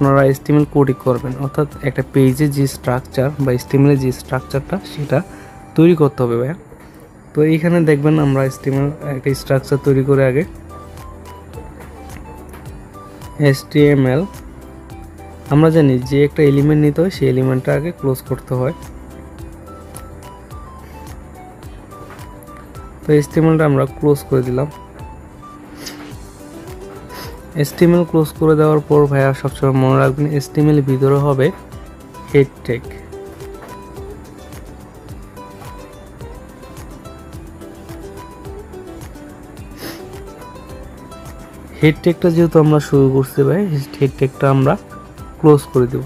আপনারা HTML coding করবেন, অর্থাৎ একটা পেজে যে স্ট্রাকচার বা HTML এর যে স্ট্রাকচারটা সেটা তৈরি করতে হবে ভাইয়া। তো এইখানে দেখবেন আমরা HTML একটা স্ট্রাকচার তৈরি করে আগে HTML আমরা জানি যে একটা এলিমেন্ট নিতে হয় সেই এলিমেন্টটা আগে ক্লোজ করতে হয়। তো HTMLটা আমরা ক্লোজ করে দিলাম। HTML ক্লোজ করে দেওয়ার পর ভাইয়া সবসময় মনে রাখবেন HTML এর ভিতরে হবে হেড ট্যাগ। হেড ট্যাগটা যেহেতু আমরা শুরু করছি ভাই, হেড ট্যাগটা আমরা ক্লোজ করে দেব।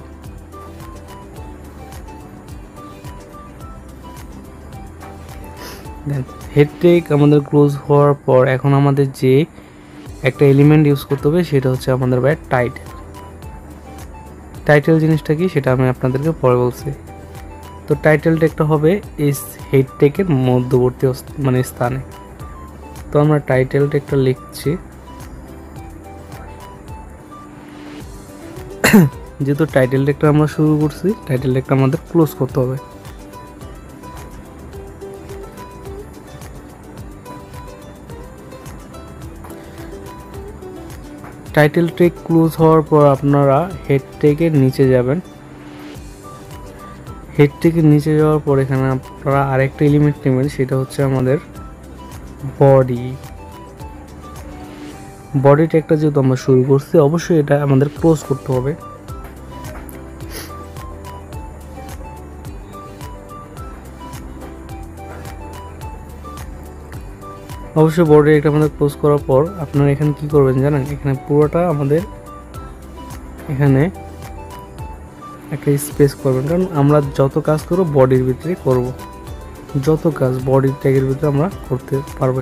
দেন হেড ট্যাগ আমাদের ক্লোজ হওয়ার পর এখন আমাদের যে একটা এলিমেন্ট ইউজ করতে হবে সেটা হচ্ছে আমাদের ভাই টাইটেল। টাইটেল জিনিসটা কি সেটা আমি আপনাদেরকে পরে বলছি। তো টাইটেল ট্যাগটা হবে এই হেড ট্যাগের মধ্যবর্তী মানে স্থানে। তো আমরা টাইটেল ট্যাগটা লিখছি। যেহেতু টাইটেল ট্যাগটা আমরা শুরু করছি, টাইটেল ট্যাগটা আমাদের ক্লোজ করতে হবে। টাইটেল ট্যাগ ক্লোজ হওয়ার পর আপনারা হেড ট্যাগের নিচে যাবেন। হেড ট্যাগের নিচে যাওয়ার পর এখানে আপনারা আরেকটা এলিমেন্ট নেবেন, সেটা হচ্ছে আমাদের বডি। বডি ট্যাগটা যেহেতু আমরা শুরু করছি অবশ্যই এটা আমাদের ক্লোজ করতে হবে। অবশ্যই বডি ট্যাগটা আমাদের ক্লোজ করার পর আপনারা এখানে কি করবেন জানেন, এখানে পুরোটা আমাদের এখানে একটা স্পেস করবেন, কারণ আমরা যত কাজ করব বডির ভিতরে করব, যত কাজ বডির ট্যাগের ভিতরে আমরা করতে পারবো।